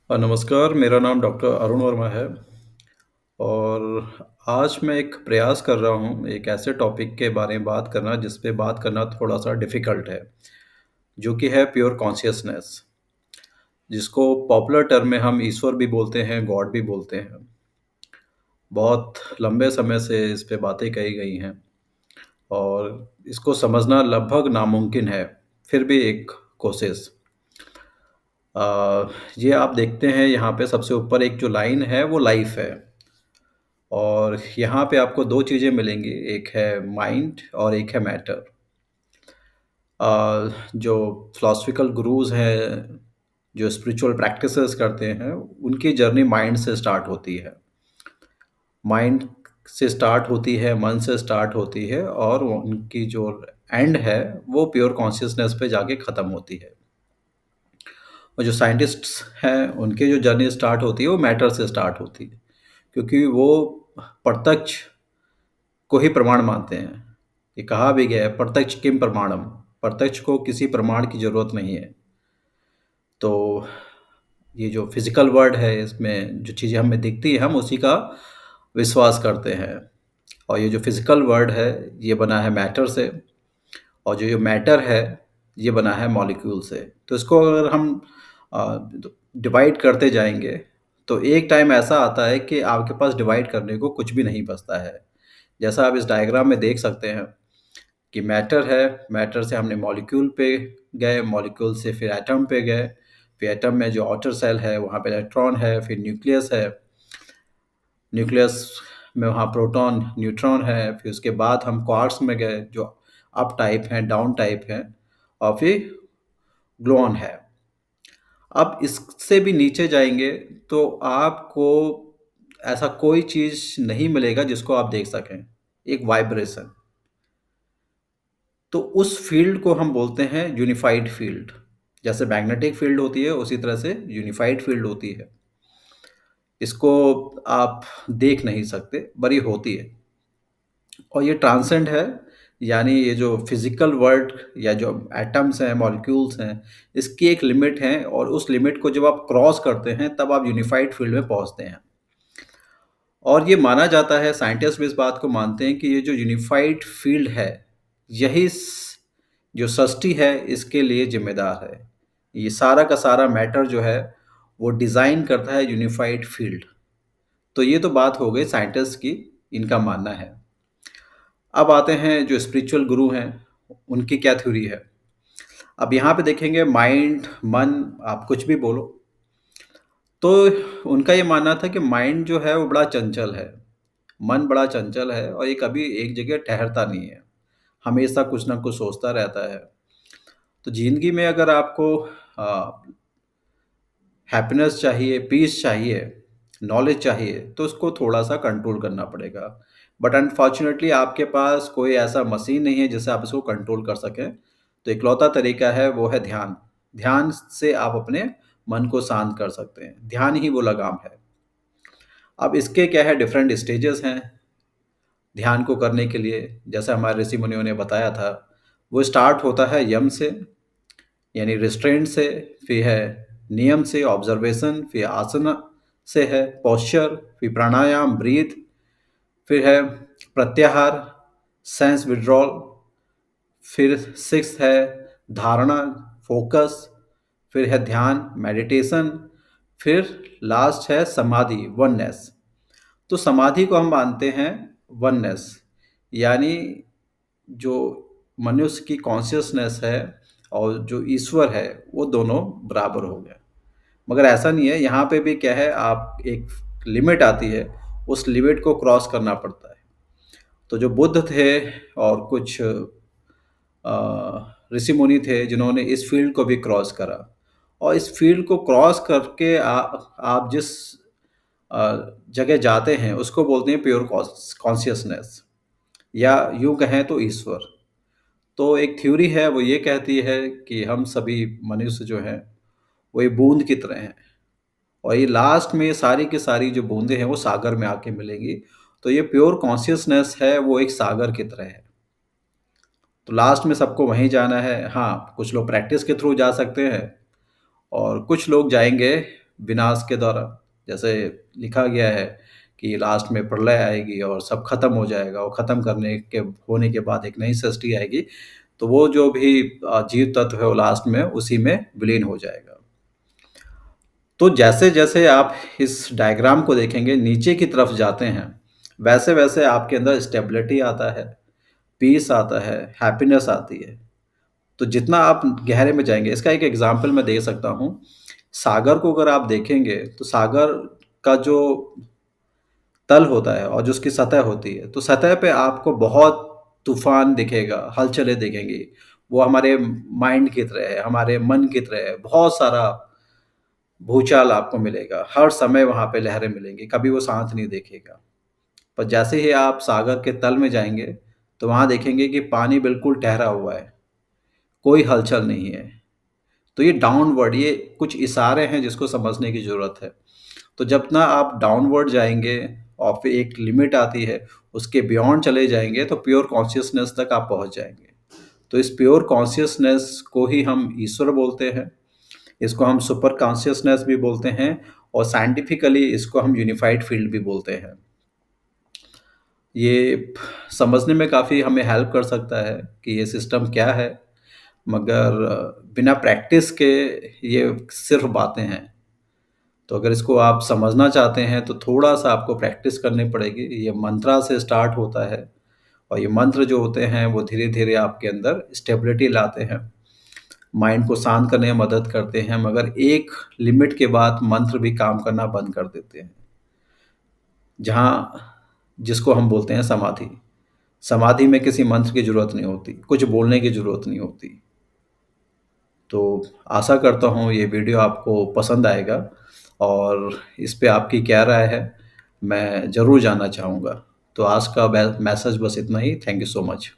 नमस्कार, मेरा नाम डॉक्टर अरुण वर्मा है और आज मैं एक प्रयास कर रहा हूँ एक ऐसे टॉपिक के बारे में बात करना जिस पे बात करना थोड़ा-सा डिफ़िकल्ट है, जो कि है प्योर कॉन्शियसनेस, जिसको पॉपुलर टर्म में हम ईश्वर भी बोलते हैं, गॉड भी बोलते हैं। बहुत लंबे समय से इस पे बातें कही गई हैं और इसको समझना लगभग नामुमकिन है, फिर भी एक कोशिश। ये आप देखते हैं यहाँ पे सबसे ऊपर एक जो लाइन है वो लाइफ़ है। और यहाँ पे आपको 2 चीज़ें मिलेंगी, एक है माइंड और एक है मैटर। जो फिलॉसफिकल गुरुज़ हैं, जो स्पिरिचुअल प्रैक्टिसेस करते हैं, उनकी जर्नी माइंड से स्टार्ट होती है। माइंड से स्टार्ट होती है, मन से स्टार्ट होती है और वो उनकी जो एंड है, वो प्योर कॉन्शियसनेस पे जाके ख़त्म होती है। और जो साइंटिस्ट्स हैं, उनकी जो जर्नी स्टार्ट होती है, वो मैटर से स्टार्ट होती है, क्योंकि वो प्रत्यक्ष को ही प्रमाण मानते हैं। ये कहा भी गया है प्रत्यक्ष किम प्रमाणम, प्रत्यक्ष को किसी प्रमाण की ज़रूरत नहीं है। तो ये जो फिज़िकल वर्ल्ड है इसमें जो चीज़ें हमें दिखती है हम उसी का विश्वास करते हैं। और ये जो फिज़िकल वर्ल्ड है ये बना है मैटर से और जो ये मैटर है ये बना है मॉलिक्यूल से। तो इसको अगर हम अ, डिवाइड करते जाएँगे तो एक टाइम ऐसा आता है कि आपके पास डिवाइड करने को कुछ भी नहीं बचता है। जैसा आप इस डायग्राम में देख सकते हैं कि मैटर है, मैटर से हमने मॉलिक्यूल पे गए, मॉलिक्यूल से फिर एटम पे गए, फिर एटम में जो आउटर सेल है वहाँ पे इलेक्ट्रॉन है, फिर न्यूक्लियस है, न्यूक्लियस में वहाँ प्रोटॉन, न्यूट्रॉन है, फिर उसके बाद हम क्वार्क्स में गए जो अप टाइप हैं, डाउन टाइप हैं और फिर ग्लूऑन है। अब इससे भी नीचे जाएँगे तो आपको ऐसा कोई चीज़ नहीं मिलेगा जिसको आप देख सकें, एक वाइब्रेशन। तो उस फ़ील्ड को हम बोलते हैं यूनिफ़ाइड फ़ील्ड। जैसे मैग्नेटिक फ़ील्ड होती है, उसी तरह से यूनिफ़ाइड फ़ील्ड होती है। इसको आप देख नहीं सकते, पर ये होती है और ये ट्रांसेंड है, यानी ये जो फ़िज़िकल वर्ल्ड या जो एटम्स हैं, मॉलिक्यूल्स हैं, इसकी एक लिमिट है और उस लिमिट को जब आप क्रॉस करते हैं, तब आप यूनिफ़ाइड फ़ील्ड में पहुँचते हैं। और ये माना जाता है, साइंटिस्ट भी इस बात को मानते हैं कि ये जो यूनिफ़ाइड फ़ील्ड है, यही जो सृष्टि है इसके लिए ज़िम्मेदार है। ये सारा का सारा मैटर जो है वो डिज़ाइन करता है यूनिफ़ाइड फ़ील्ड। तो ये तो बात हो गई साइंटिस्ट की, इनका मानना है। अब आते हैं जो स्पिरिचुअल गुरु हैं, उनकी क्या थ्योरी है। अब यहाँ पे देखेंगे माइंड, मन आप कुछ भी बोलो, तो उनका ये मानना था कि माइंड जो है वो बड़ा चंचल है। मन बड़ा चंचल है और ये कभी एक जगह ठहरता नहीं है। हमेशा कुछ ना कुछ सोचता रहता है। तो ज़िंदगी में अगर आपको अ, हैप्पीनेस चाहिए, पीस चाहिए, नॉलेज चाहिए, तो उसको थोड़ा-सा कंट्रोल करना पड़ेगा। बट अनफॉर्च्यूनेटली आपके पास कोई ऐसा मशीन नहीं है जिससे आप इसको कंट्रोल कर सकें। तो इकलौता तरीका है वो है ध्यान। ध्यान से आप अपने मन को शांत कर सकते हैं। ध्यान ही वो लगाम है। अब इसके क्या है डिफरेंट स्टेजेस हैं ध्यान को करने के लिए। जैसे हमारे ऋषि मुनियों ने बताया था, वो स्टार्ट होता है यम से, यानी रिस्ट्रेंट से, फिर है नियम से ऑब्जर्वेशन, फिर आसना से है पोस्चर, फिर प्राणायाम ब्रीथ, फिर है प्रत्याहार सेंस विड्रॉल, फिर सिक्स्थ है धारणा फोकस, फिर है ध्यान मेडिटेशन, फिर लास्ट है समाधि वननेस। तो समाधि को हम मानते हैं वननेस, यानी जो मनुष्य की कॉन्शियसनेस है और जो ईश्वर है वो दोनों बराबर हो गए। मगर ऐसा नहीं है, यहाँ पे भी क्या है आप एक लिमिट आती है, उस लिमिट को क्रॉस करना पड़ता है। तो जो बुद्ध थे और कुछ ऋषि मुनि थे जिन्होंने इस फील्ड को भी क्रॉस करा और इस फील्ड को क्रॉस करके आप जिस जगह जाते हैं उसको बोलते हैं प्योर कॉन्शियसनेस या यूँ कहें तो ईश्वर। तो एक थ्योरी है वो ये कहती है कि हम सभी मनुष्य जो हैं वो एक बूंद की तरह हैं और ये लास्ट में सारी की सारी जो बूंदें हैं वो सागर में आके मिलेंगी। तो ये प्योर कॉन्शियसनेस है वो एक सागर की तरह है। तो लास्ट में सबको वहीं जाना है। हाँ, कुछ लोग प्रैक्टिस के थ्रू जा सकते हैं और कुछ लोग जाएँगे विनाश के द्वारा। जैसे लिखा गया है कि लास्ट में प्रलय आएगी और सब खत्म हो जाएगा और खत्म करने के होने के बाद एक नई सृष्टि आएगी, तो वो जो भी जीव तत्व है वो लास्ट में उसी में विलीन हो जाएगा। तो जैसे-जैसे आप इस डायग्राम को देखेंगे, नीचे की तरफ जाते हैं, वैसे-वैसे आपके अंदर स्टेबिलिटी आता है, पीस आता है, हैप्पीनेस आती है। तो जितना आप गहरे में जाएँगे, इसका एक एग्ज़ाम्पल मैं दे सकता हूँ। सागर को अगर आप देखेंगे, तो सागर का जो तल होता है और जो उसकी सतह होती है, तो सतह पे आपको बहुत तूफ़ान दिखेगा, हलचलें दिखेंगी। वो हमारे माइंड की तरह है, हमारे मन की तरह है, बहुत सारा भूचाल आपको मिलेगा, हर समय वहाँ पे लहरें मिलेंगी, कभी वो शांत नहीं दिखेगा। पर जैसे ही आप सागर के तल में जाएँगे, तो वहाँ देखेंगे कि पानी बिल्कुल ठहरा हुआ है, कोई हलचल नहीं है। तो ये डाउनवर्ड, ये कुछ इशारे हैं जिसको समझने की ज़रूरत है। तो जब ना आप डाउनवर्ड जाएँगे और फिर एक लिमिट आती है, उसके बियॉन्ड चले जाएँगे तो प्योर कॉन्शियसनेस तक आप पहुँच जाएँगे। तो इस प्योर कॉन्शियसनेस को ही हम ईश्वर बोलते हैं, इसको हम सुपर कॉन्शियसनेस भी बोलते हैं और साइंटिफिकली इसको हम यूनिफाइड फील्ड भी बोलते हैं। ये समझने में काफ़ी हमें हेल्प कर सकता है कि ये सिस्टम क्या है, मगर बिना प्रैक्टिस के ये सिर्फ़ बातें हैं। तो अगर इसको आप समझना चाहते हैं तो थोड़ा-सा आपको प्रैक्टिस करनी पड़ेगी। ये मंत्रा से स्टार्ट होता है और ये मंत्र जो होते हैं वो धीरे-धीरे आपके अंदर स्टेबिलिटी लाते हैं, माइंड को शांत करने में मदद करते हैं, मगर एक लिमिट के बाद मंत्र भी काम करना बंद कर देते हैं। जहाँ जिसको हम बोलते हैं समाधि। समाधि में किसी मंत्र की ज़रूरत नहीं होती, कुछ बोलने की ज़रूरत नहीं होती। तो आशा करता हूँ ये वीडियो आपको पसंद आएगा और इस पे आपकी क्या राय है, मैं ज़रूर जानना चाहूँगा। तो आज का मैसेज बस इतना ही। Thank you so much.